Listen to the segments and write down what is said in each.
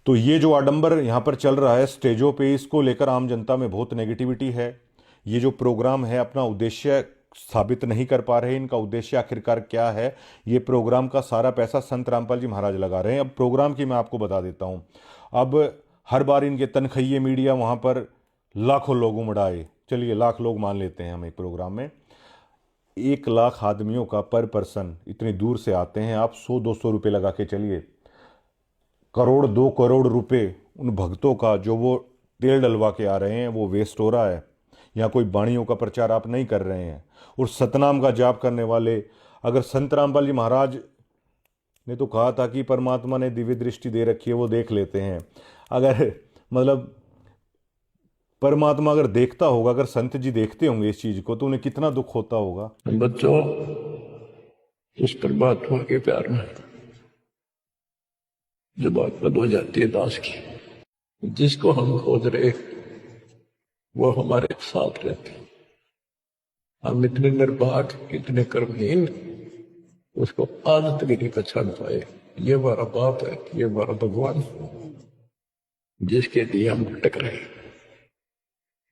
तो ये जो आडंबर यहाँ पर चल रहा है स्टेजों पे, इसको लेकर आम जनता में बहुत नेगेटिविटी है। ये जो प्रोग्राम है अपना उद्देश्य साबित नहीं कर पा रहे। इनका उद्देश्य आखिरकार क्या है? ये प्रोग्राम का सारा पैसा संत रामपाल जी महाराज लगा रहे हैं। अब प्रोग्राम की मैं आपको बता देता हूँ। अब हर बार इनके तनखैये मीडिया वहाँ पर लाखों लोग उमड़ आए। चलिए लाख लोग मान लेते हैं हम एक प्रोग्राम में। 1 लाख आदमियों का पर पर्सन इतनी दूर से आते हैं। आप 100-200 रुपये लगा के चलिए, करोड़ 2 करोड़ रुपए उन भक्तों का जो वो तेल डलवा के आ रहे हैं वो वेस्ट हो रहा है। यहाँ कोई बाणियों का प्रचार आप नहीं कर रहे हैं। और सतनाम का जाप करने वाले, अगर संत रामपाल जी महाराज ने तो कहा था कि परमात्मा ने दिव्य दृष्टि दे रखी है, वो देख लेते हैं। अगर मतलब परमात्मा अगर देखता होगा, अगर संत जी देखते होंगे इस चीज को, तो उन्हें कितना दुख होता होगा। बच्चों, इस परमात्मा के प्यार में जो बात बद हो जाती है दास की, जिसको हम खोज रहे वो हमारे साथ रहते हैं। हम इतने निर्भाग, इतने कर्महीन, उसको आज तक नहीं पहचान पाए। ये हमारा बाप है, ये हमारा भगवान, जिसके लिए हम भटक रहे।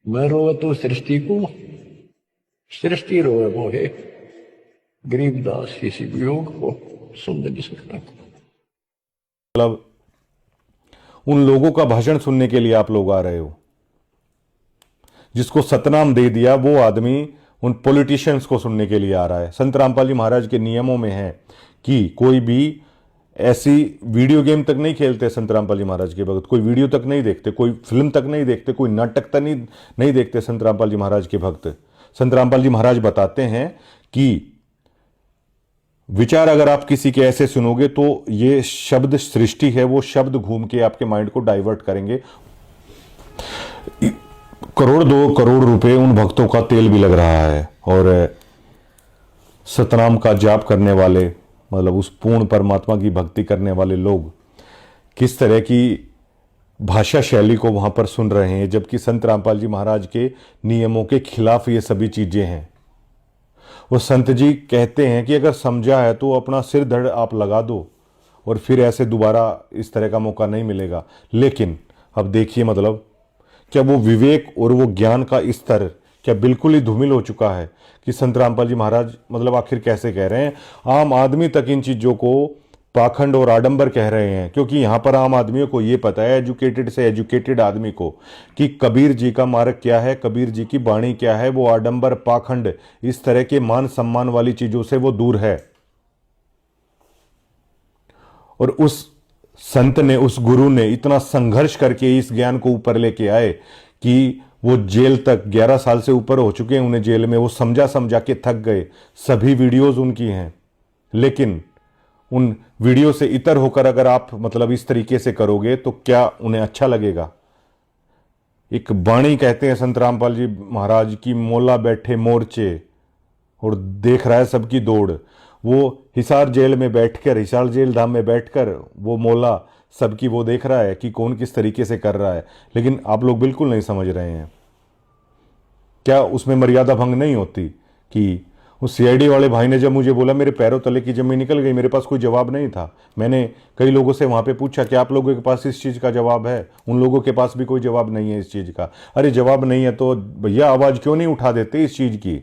मैं रोए तो सृष्टि को, सृष्टि रोए मोहे, गरीबदास किसी वियोग को सुन नहीं सकता। मतलब उन लोगों का भाषण सुनने के लिए आप लोग आ रहे हो। जिसको सतनाम दे दिया वो आदमी उन पॉलिटिशियंस को सुनने के लिए आ रहा है। संत रामपाल जी महाराज के नियमों में है कि कोई भी ऐसी वीडियो गेम तक नहीं खेलते संत रामपाल जी महाराज के भक्त, कोई वीडियो तक नहीं देखते, कोई फिल्म तक नहीं देखते, कोई नाटक तक नहीं देखते संत रामपाल जी महाराज के भक्त। संत रामपाल जी महाराज बताते हैं कि विचार अगर आप किसी के ऐसे सुनोगे तो ये शब्द सृष्टि है, वो शब्द घूम के आपके माइंड को डाइवर्ट करेंगे। करोड़ 2 करोड़ रुपए उन भक्तों का तेल भी लग रहा है। और सतनाम का जाप करने वाले, मतलब उस पूर्ण परमात्मा की भक्ति करने वाले लोग किस तरह की भाषा शैली को वहां पर सुन रहे हैं, जबकि संत रामपाल जी महाराज के नियमों के खिलाफ ये सभी चीजें हैं। वो संत जी कहते हैं कि अगर समझा है तो अपना सिर धड़ आप लगा दो और फिर ऐसे दोबारा इस तरह का मौका नहीं मिलेगा। लेकिन अब देखिए, मतलब क्या वो विवेक और वो ज्ञान का स्तर क्या बिल्कुल ही धूमिल हो चुका है कि संत रामपाल जी महाराज मतलब आखिर कैसे कह रहे हैं। आम आदमी तक इन चीजों को पाखंड और आडंबर कह रहे हैं, क्योंकि यहां पर आम आदमियों को यह पता है, एजुकेटेड से एजुकेटेड आदमी को, कि कबीर जी का मार्ग क्या है, कबीर जी की वाणी क्या है। वो आडंबर, पाखंड, इस तरह के मान सम्मान वाली चीजों से वो दूर है। और उस संत ने, उस गुरु ने इतना संघर्ष करके इस ज्ञान को ऊपर लेके आए कि वो जेल तक 11 साल से ऊपर हो चुके हैं उन्हें जेल में। वो समझा समझा के थक गए। सभी वीडियोस उनकी हैं, लेकिन उन वीडियो से इतर होकर अगर आप मतलब इस तरीके से करोगे तो क्या उन्हें अच्छा लगेगा? एक बाणी कहते हैं संत रामपाल जी महाराज की, मोला बैठे मोर्चे और देख रहा है सबकी दौड़। वो हिसार जेल में बैठकर, हिसार जेल धाम में बैठकर वो मोला सबकी वो देख रहा है कि कौन किस तरीके से कर रहा है। लेकिन आप लोग बिल्कुल नहीं समझ रहे हैं। क्या उसमें मर्यादा भंग नहीं होती? कि उस सीआईडी वाले भाई ने जब मुझे बोला, मेरे पैरों तले की जमीन निकल गई। मेरे पास कोई जवाब नहीं था। मैंने कई लोगों से वहां पे पूछा कि आप लोगों के पास इस चीज का जवाब है? उन लोगों के पास भी कोई जवाब नहीं है इस चीज का। अरे जवाब नहीं है तो भैया आवाज क्यों नहीं उठा देते इस चीज की?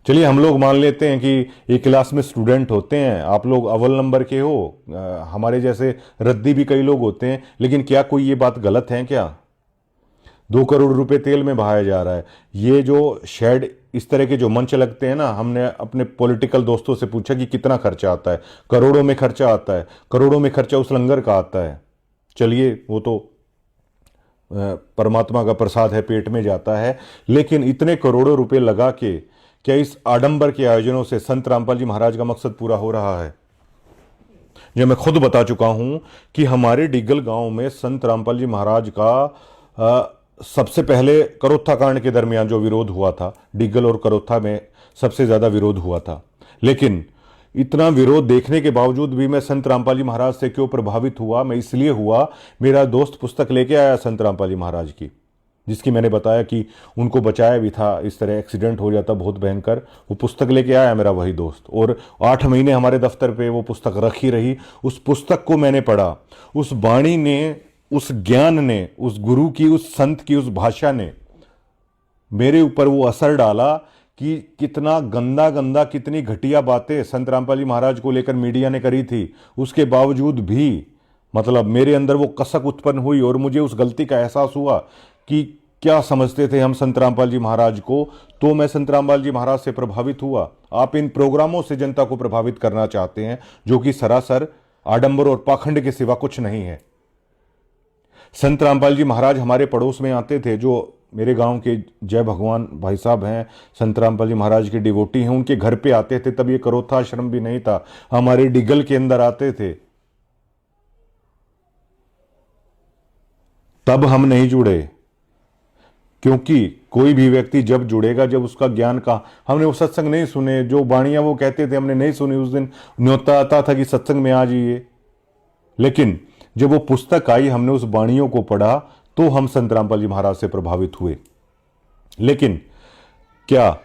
चलिए हम लोग मान लेते हैं कि एक क्लास में स्टूडेंट होते हैं, आप लोग अव्वल नंबर के हो, हमारे जैसे रद्दी भी कई लोग होते हैं, लेकिन क्या कोई ये बात गलत है? क्या 2 करोड़ रुपए तेल में बहाया जा रहा है? ये जो शेड, इस तरह के जो मंच लगते हैं ना, हमने अपने पॉलिटिकल दोस्तों से पूछा कि कितना खर्चा आता है। करोड़ों में खर्चा आता है। करोड़ों में खर्चा उस लंगर का आता है। चलिए वो तो परमात्मा का प्रसाद है, पेट में जाता है। लेकिन इतने करोड़ों रुपए लगा के क्या इस आडंबर के आयोजनों से संत रामपाल जी महाराज का मकसद पूरा हो रहा है? जो मैं खुद बता चुका हूं कि हमारे डिग्गल गांव में संत रामपाल जी महाराज का सबसे पहले करोत्था कांड के दरमियान जो विरोध हुआ था, डिग्गल और करोत्था में सबसे ज्यादा विरोध हुआ था। लेकिन इतना विरोध देखने के बावजूद भी मैं संत रामपाल जी महाराज से क्यों प्रभावित हुआ? मैं इसलिए हुआ, मेरा दोस्त पुस्तक लेके आया संत रामपाल जी महाराज की। जिसकी मैंने बताया कि उनको बचाया भी था, इस तरह एक्सीडेंट हो जाता बहुत भयंकर। वो पुस्तक लेके आया मेरा वही दोस्त, और 8 महीने हमारे दफ्तर पे वो पुस्तक रखी रही। उस पुस्तक को मैंने पढ़ा, उस वाणी ने, उस ज्ञान ने, उस गुरु की, उस संत की, उस भाषा ने मेरे ऊपर वो असर डाला कि कितना गंदा गंदा, कितनी घटिया बातें संत रामपाल जी महाराज को लेकर मीडिया ने करी थी, उसके बावजूद भी मतलब मेरे अंदर वो कसक उत्पन्न हुई और मुझे उस गलती का एहसास हुआ कि क्या समझते थे हम संत रामपाल जी महाराज को। तो मैं संत रामपाल जी महाराज से प्रभावित हुआ। आप इन प्रोग्रामों से जनता को प्रभावित करना चाहते हैं, जो कि सरासर आडंबर और पाखंड के सिवा कुछ नहीं है। संत रामपाल जी महाराज हमारे पड़ोस में आते थे, जो मेरे गांव के जय भगवान भाई साहब हैं, संत रामपाल जी महाराज के डिवोटी हैं, उनके घर पे आते थे। तब ये करोथा आश्रम भी नहीं था, हमारे डिगल के अंदर आते थे। तब हम नहीं जुड़े, क्योंकि कोई भी व्यक्ति जब जुड़ेगा, जब उसका ज्ञान का, हमने वो सत्संग नहीं सुने, जो बाणियां वो कहते थे हमने नहीं सुनी। उस दिन न्योता आता था कि सत्संग में आ जाइए, लेकिन जब वो पुस्तक आई, हमने उस बाणियों को पढ़ा, तो हम संत रामपाल जी महाराज से प्रभावित हुए। लेकिन क्या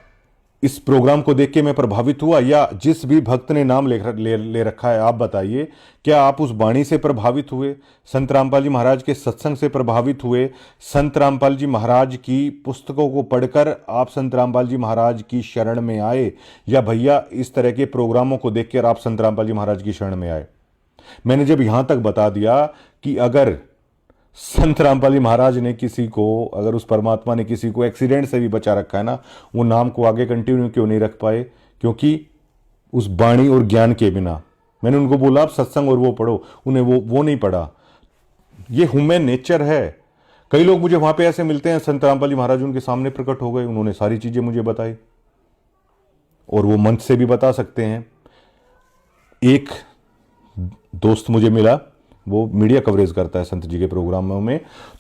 इस प्रोग्राम को देख के मैं प्रभावित हुआ, या जिस भी भक्त ने नाम ले रखा है, आप बताइए, क्या आप उस वाणी से प्रभावित हुए? संत रामपाल जी महाराज के सत्संग से प्रभावित हुए? संत रामपाल जी महाराज की पुस्तकों को पढ़कर आप संत रामपाल जी महाराज की शरण में आए, या भैया इस तरह के प्रोग्रामों को देखकर आप संत रामपाल जी महाराज की शरण में आए? मैंने जब यहां तक बता दिया कि अगर संत रामपाल जी महाराज ने किसी को, अगर उस परमात्मा ने किसी को एक्सीडेंट से भी बचा रखा है ना, वो नाम को आगे कंटिन्यू क्यों नहीं रख पाए? क्योंकि उस वाणी और ज्ञान के बिना, मैंने उनको बोला आप सत्संग और वो पढ़ो, उन्हें वो नहीं पढ़ा। ये ह्यूमन नेचर है। कई लोग मुझे वहां पे ऐसे मिलते हैं, संत रामपाल जी महाराज उनके सामने प्रकट हो गए, उन्होंने सारी चीजें मुझे बताई, और वो मंच से भी बता सकते हैं। एक दोस्त मुझे मिला, वो मीडिया कवरेज करता है संत जी के प्रोग्रामों में,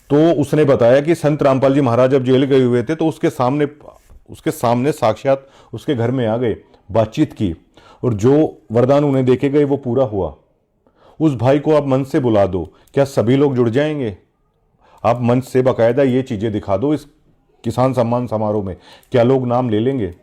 तो उसने बताया कि संत रामपाल जी महाराज जब जेल गए हुए थे, तो उसके सामने साक्षात उसके घर में आ गए, बातचीत की, और जो वरदान उन्हें देखे गए वो पूरा हुआ। उस भाई को आप मंच से बुला दो, क्या सभी लोग जुड़ जाएंगे? आप मंच से बाकायदा ये चीजें दिखा दो इस किसान सम्मान समारोह में, क्या लोग नाम ले लेंगे?